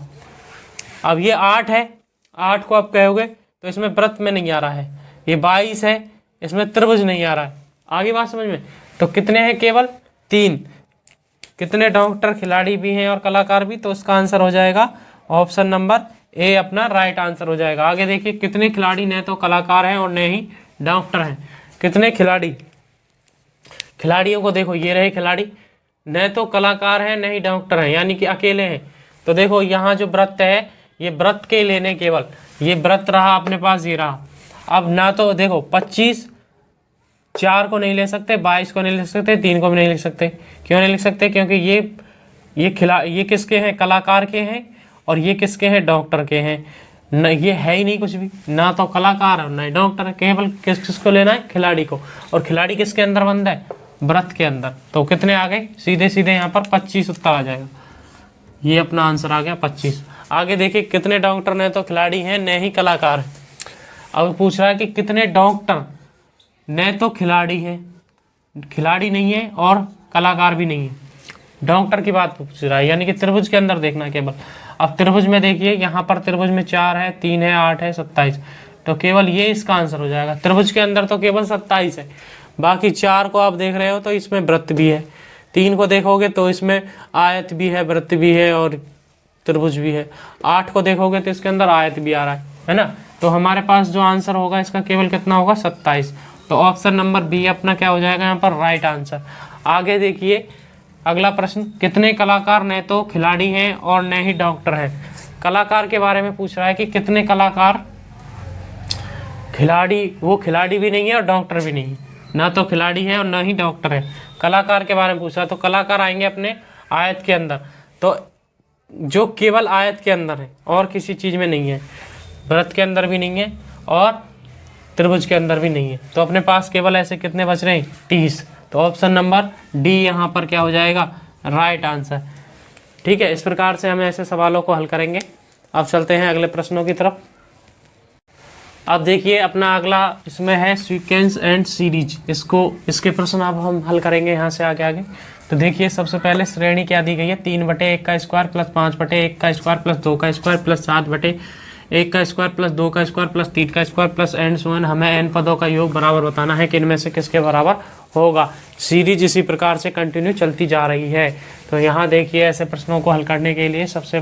अब ये 8 है, 8 को आप कहोगे तो इसमें वृत्त में नहीं आ रहा है। ये 22 है, इसमें त्रिभुज नहीं आ रहा है। आगे बात समझ में? तो कितने हैं? केवल 3। कितने डॉक्टर खिलाड़ी भी हैं और कलाकार भी? तो इसका आंसर हो जाएगा ऑप्शन नंबर ए अपना राइट आंसर हो जाएगा। आगे देखिए कितने खिलाड़ी न तो कलाकार हैं और न ही डॉक्टर हैं। कितने खिलाड़ी? खिलाड़ियों को देखो, ये रहे खिलाड़ी, न तो कलाकार हैं न ही डॉक्टर हैं, यानी कि अकेले हैं। तो देखो यहाँ जो वृत्त है ये वृत्त के लेने, केवल ये वृत्त रहा अपने पास, ये रहा। अब ना तो देखो 25, 4 को नहीं ले सकते, 22 को नहीं ले सकते, 3 को भी नहीं लिख सकते। क्यों नहीं लिख सकते? क्योंकि ये किसके हैं? कलाकार के हैं, और ये किसके हैं? डॉक्टर के हैं। न ये है ही नहीं कुछ भी, ना तो कलाकार है ना डॉक्टर है, केवल किसको लेना है? खिलाड़ी को। और खिलाड़ी किसके अंदर बंद है? वृत्त के अंदर। तो कितने आ गए? सीधे सीधे यहाँ पर 25 उत्तर आ जाएगा। ये अपना आंसर आ गया 25। आगे देखिए कितने डॉक्टर न तो खिलाड़ी हैं न ही कलाकार है। अब पूछ रहा है कि कितने डॉक्टर न तो खिलाड़ी हैं, खिलाड़ी नहीं है और कलाकार भी नहीं है। डॉक्टर की बात पूछ रहा है, यानी कि त्रिभुज के अंदर देखना केवल। अब त्रिभुज में देखिए यहाँ पर त्रिभुज में 4 है, 3 है, 8 है, 27, तो केवल ये इसका आंसर हो जाएगा। त्रिभुज के अंदर तो केवल 27 है, बाकी 4 को आप देख रहे हो तो इसमें वृत्त भी है, 3 को देखोगे तो इसमें आयत भी है, वृत्त भी है और त्रिभुज भी है, 8 को देखोगे तो इसके अंदर आयत भी आ रहा है ना। तो हमारे पास जो आंसर होगा इसका केवल कितना होगा? 27। तो ऑप्शन नंबर बी अपना क्या हो जाएगा यहाँ पर? Right answer. आगे देखिए अगला प्रश्न, कितने कलाकार न तो खिलाड़ी हैं और न ही डॉक्टर हैं? कलाकार के बारे में पूछ रहा है कि कितने कलाकार खिलाड़ी, वो खिलाड़ी भी नहीं है और डॉक्टर भी नहीं है, ना तो खिलाड़ी है और ना ही डॉक्टर है। कलाकार के बारे में पूछा तो कलाकार आएंगे अपने आयत के अंदर, तो जो केवल आयत के अंदर है और किसी चीज़ में नहीं है, वृत्त के अंदर भी नहीं है और त्रिभुज के अंदर भी नहीं है। तो अपने पास केवल ऐसे कितने बच रहे हैं? 30। तो ऑप्शन नंबर डी यहाँ पर क्या हो जाएगा? Right answer. ठीक है, इस प्रकार से हम ऐसे सवालों को हल करेंगे। अब चलते हैं अगले प्रश्नों की तरफ। अब देखिए अपना अगला इसमें है सीक्वेंस एंड सीरीज। इसके प्रश्न अब हम हल करेंगे यहाँ से आगे। तो देखिए सबसे पहले श्रेणी क्या दी गई है, 3/1 का स्क्वायर प्लस 5/1 का स्क्वायर प्लस 2 का स्क्वायर प्लस 7/1 का स्क्वायर प्लस 2 का स्क्वायर प्लस 3 का square plus and so on. हमें एन पदों का योग बराबर बताना है कि इनमें से किसके बराबर होगा। सीरीज इसी प्रकार से कंटिन्यू चलती जा रही है। तो यहाँ देखिए ऐसे प्रश्नों को हल करने के लिए सबसे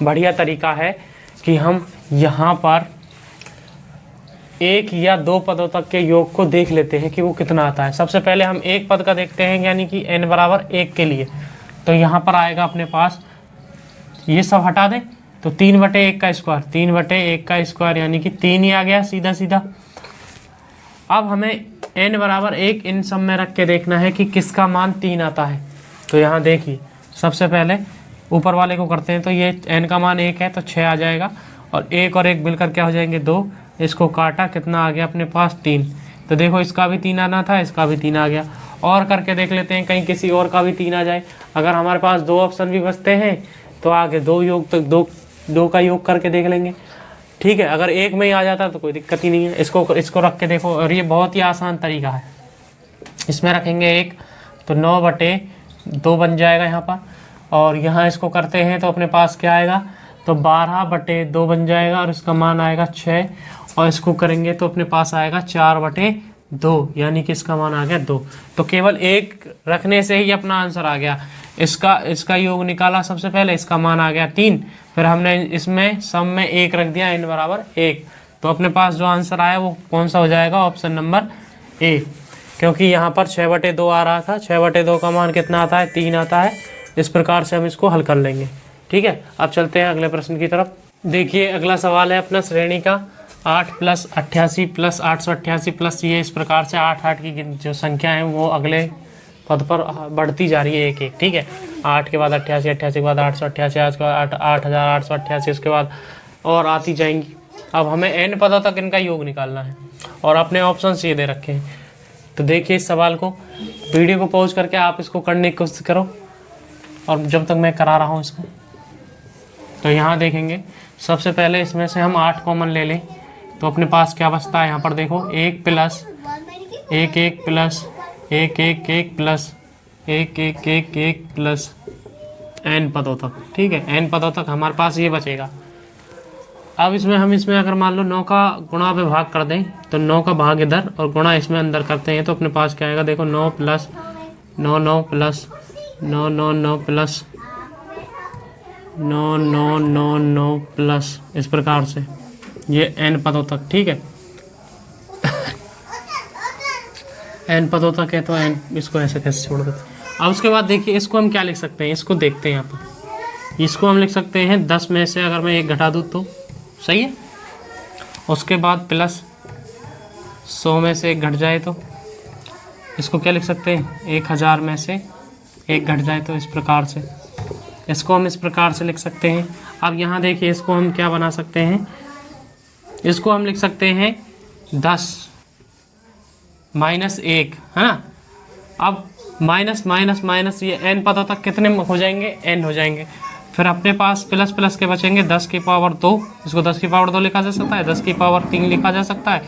बढ़िया तरीका है कि हम यहाँ पर 1 या 2 पदों तक के योग को देख लेते हैं कि वो कितना आता है। सबसे पहले हम एक पद का देखते हैं, यानी कि n बराबर 1 के लिए। तो यहाँ पर आएगा अपने पास, ये सब हटा दें तो 3/1 का स्क्वायर, 3/1 का स्क्वायर यानी कि 3 ही आ गया सीधा सीधा। अब हमें n बराबर 1 इन सब में रख के देखना है कि किसका मान 3 आता है। तो यहाँ देखिए सबसे पहले ऊपर वाले को करते हैं, तो ये n का मान 1 है तो 6 आ जाएगा, और 1 और 1 मिलकर क्या हो जाएंगे 2। इसको काटा, कितना आ गया अपने पास 3। तो देखो इसका भी 3 आना था, इसका भी 3 आ गया। और करके देख लेते हैं कहीं किसी और का भी 3 आ जाए। अगर हमारे पास 2 ऑप्शन भी बचते हैं तो आगे 2 योग तक 2 का योग करके देख लेंगे। ठीक है, अगर 1 में ही आ जाता तो कोई दिक्कत ही नहीं है। इसको रख के देखो, और ये बहुत ही आसान तरीका है। इसमें रखेंगे 1 तो 9/2 बन जाएगा यहाँ पर, और यहाँ इसको करते हैं तो अपने पास क्या आएगा, तो 12/2 बन जाएगा, और इसका मान आएगा 6। और इसको करेंगे तो अपने पास आएगा 4/2, यानी कि इसका मान आ गया 2। तो केवल 1 रखने से ही अपना आंसर आ गया। इसका योग निकाला सबसे पहले, इसका मान आ गया 3। फिर हमने इसमें सम में 1 रख दिया, n बराबर 1। तो अपने पास जो आंसर आया वो कौन सा हो जाएगा, ऑप्शन नंबर ए। क्योंकि यहाँ पर 6/2 आ रहा था, 6/2 का मान कितना आता है, 3 आता है। इस प्रकार से हम इसको हल कर लेंगे। ठीक है, अब चलते हैं अगले प्रश्न की तरफ। देखिए अगला सवाल है अपना श्रेणी का 8 + 88 + 888 प्लस, ये इस प्रकार से 8 की जो संख्या है वो अगले पद पर बढ़ती जा रही है एक एक। ठीक है, 8 के बाद 88, 88 के बाद 888, आज के बाद 8888, उसके बाद और आती जाएंगी। अब हमें n पदों तक इनका योग निकालना है, और अपने ऑप्शन ये दे रखे हैं। तो देखिए इस सवाल को, वीडियो को पॉज करके आप इसको करने की कोशिश करो, और जब तक मैं करा रहा हूँ इसको। तो यहाँ देखेंगे सबसे पहले इसमें से हम 8 कॉमन ले लें तो अपने पास क्या बचता है। यहाँ पर देखो 1 + 1 1 + 1 1 1 + 1 1 1 1 + n पदों तक। ठीक है, n पदों तक हमारे पास ये बचेगा। अब इसमें अगर मान लो 9 का गुणा पे भाग कर दें, तो 9 का भाग इधर और गुणा इसमें अंदर करते हैं, तो अपने पास क्या आएगा, देखो 9 + 9 9 + 9 9 9 + 9 9 9 9 +, इस प्रकार से ये n पदों तक। ठीक है, n पदों तक है तो n, इसको ऐसे कैसे छोड़ देते हैं। अब उसके बाद देखिए इसको हम क्या लिख सकते हैं, इसको देखते हैं। यहाँ पर इसको हम लिख सकते हैं 10 में से अगर मैं 1 घटा दूँ तो सही है। उसके बाद प्लस 100 में से 1 घट जाए तो इसको क्या लिख सकते हैं, 1000 में से 1 घट जाए तो, इस प्रकार से इसको हम इस प्रकार से लिख सकते हैं। अब यहाँ देखिए इसको हम क्या बना सकते हैं, इसको हम लिख सकते हैं 10 - 1 है ना। अब माइनस माइनस माइनस ये n पदों तक कितने हो जाएंगे, n हो जाएंगे। फिर अपने पास प्लस प्लस के बचेंगे 10 की पावर 2, इसको 10 की पावर 2 लिखा जा सकता है, 10 की पावर 3 लिखा जा सकता है,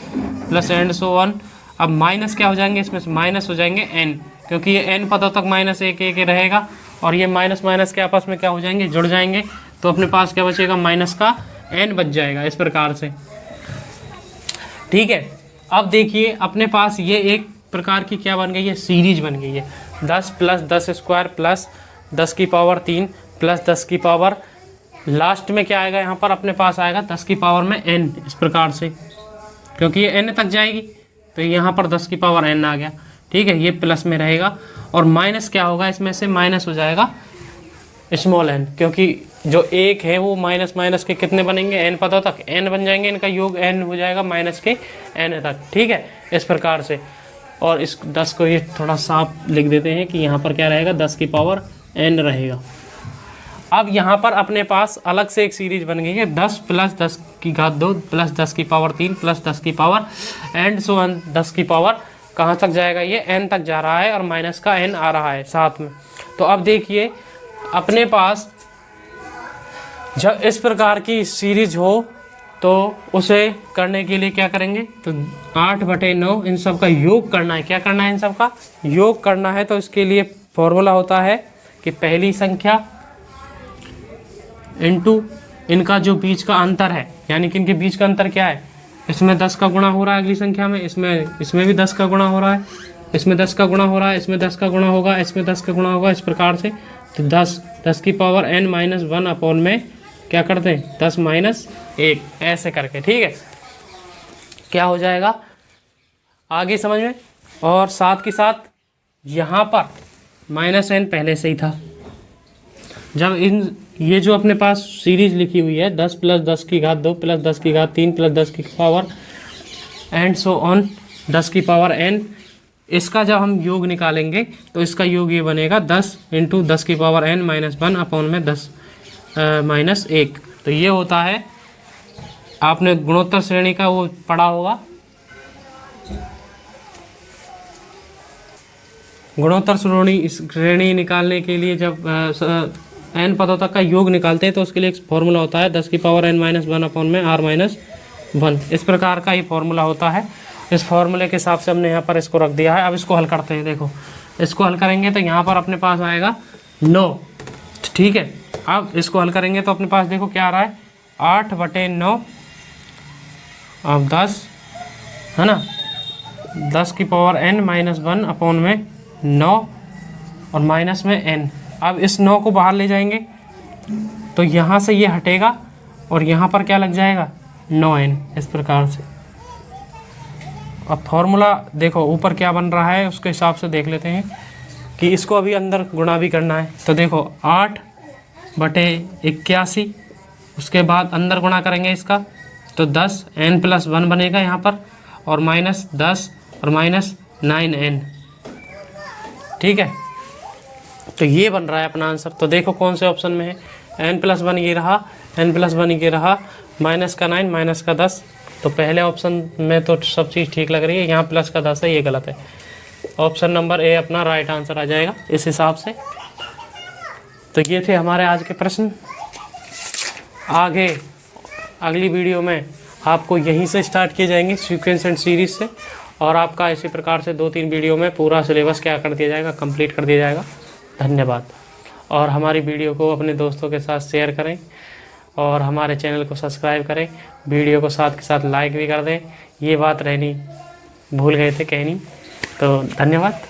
प्लस एंड सो ऑन। अब माइनस क्या हो जाएंगे, इसमें से माइनस हो जाएंगे n, क्योंकि ये n पदों तक -1 1 रहेगा, और ये माइनस माइनस के आपस में क्या हो जाएंगे, जुड़ जाएंगे। तो अपने पास क्या बचेगा, माइनस का n बच जाएगा, इस प्रकार से। ठीक है, अब देखिए अपने पास ये एक प्रकार की क्या बन गई है, सीरीज बन गई है। 10 + 10 स्क्वायर प्लस 10 की पावर 3 प्लस 10 की पावर, लास्ट में क्या आएगा यहाँ पर अपने पास आएगा 10 की पावर में n, इस प्रकार से, क्योंकि ये n तक जाएगी तो यहाँ पर 10 की पावर n आ गया। ठीक है, ये प्लस में रहेगा, और माइनस क्या होगा, इसमें से माइनस हो जाएगा स्मॉल n, क्योंकि जो 1 है वो माइनस माइनस के कितने बनेंगे, n पदों तक n बन जाएंगे, इनका योग n हो जाएगा माइनस के n तक। ठीक है, इस प्रकार से। और इस 10 को ये थोड़ा साफ लिख देते हैं कि यहाँ पर क्या रहेगा, 10 की पावर n रहेगा। अब यहाँ पर अपने पास अलग से एक सीरीज बन गई है, 10 + 10 की घात 2 प्लस 10 की पावर 3 प्लस 10 की पावर एंड सो ऑन, 10 की पावर कहाँ तक जाएगा, ये n तक जा रहा है, और माइनस का n आ रहा है साथ में। तो अब देखिए अपने पास जब इस प्रकार की सीरीज हो तो उसे करने के लिए क्या करेंगे, तो 8/9 इन सब का योग करना है। क्या करना है, इन सब का योग करना है। तो इसके लिए फॉर्मूला होता है कि पहली संख्या इनटू इनका जो बीच का अंतर है, यानी कि इनके बीच का अंतर क्या है, इसमें 10 का गुणा हो रहा है अगली संख्या में, इसमें भी 10 का गुणा हो रहा है, इसमें 10 का गुणा हो रहा है, इसमें 10 का गुणा होगा, इसमें 10 का गुणा होगा, इस प्रकार से। तो 10 की पावर n-1 अपॉन में क्या करते हैं 10-1 ऐसे करके, ठीक है। क्या हो जाएगा आगे समझ में। और साथ के साथ यहाँ पर -n पहले से ही था। जब ये जो अपने पास सीरीज लिखी हुई है 10 + 10 की घात 2 + 10 की घात 3 + 10 की पावर एंड सो ऑन 10 की पावर n, इसका जब हम योग निकालेंगे तो इसका योग ये बनेगा 10 × 10 की पावर n-1 अपॉन में 10-1। तो ये होता है, आपने गुणोत्तर श्रेणी का वो पढ़ा होगा, गुणोत्तर श्रेणी निकालने के लिए जब n पदों तक का योग निकालते हैं तो उसके लिए एक फॉर्मूला होता है 10 की पावर n-1 अपॉन में r-1। इस प्रकार का ये फॉर्मूला होता है। इस फॉर्मूले के हिसाब से हमने यहाँ पर इसको रख दिया है। अब इसको हल करते हैं। देखो इसको हल करेंगे तो यहाँ पर अपने पास आएगा 9, ठीक है। अब इसको हल करेंगे तो अपने पास देखो क्या आ रहा है 8/9, अब 10 है ना, 10 की पावर n-1 अपॉन में 9 और माइनस में n। अब इस 9 को बाहर ले जाएंगे तो यहाँ से ये हटेगा और यहाँ पर क्या लग जाएगा 9n, इस प्रकार से। अब फॉर्मूला देखो ऊपर क्या बन रहा है उसके हिसाब से देख लेते हैं कि इसको अभी अंदर गुणा भी करना है। तो देखो 8/81, उसके बाद अंदर गुणा करेंगे इसका तो 10n+1 बनेगा यहाँ पर, और -10 और -9n, ठीक है। तो ये बन रहा है अपना आंसर। तो देखो कौन से ऑप्शन में है, n+1 ये रहा, n+1 ये रहा, -9 -10। तो पहले ऑप्शन में तो सब चीज़ ठीक लग रही है, यहाँ +10 है, ये गलत है। ऑप्शन नंबर ए अपना राइट आंसर आ जाएगा इस हिसाब से। तो ये थे हमारे आज के प्रश्न। आगे अगली वीडियो में आपको यहीं से स्टार्ट किए जाएंगे सीक्वेंस एंड सीरीज से, और आपका इसी प्रकार से 2-3 वीडियो में पूरा सिलेबस क्या कर दिया जाएगा, कंप्लीट कर दिया जाएगा। धन्यवाद। और हमारी वीडियो को अपने दोस्तों के साथ शेयर करें और हमारे चैनल को सब्सक्राइब करें, वीडियो को साथ के साथ लाइक भी कर दें। ये बात रहनी भूल गए थे कहनी, तो धन्यवाद।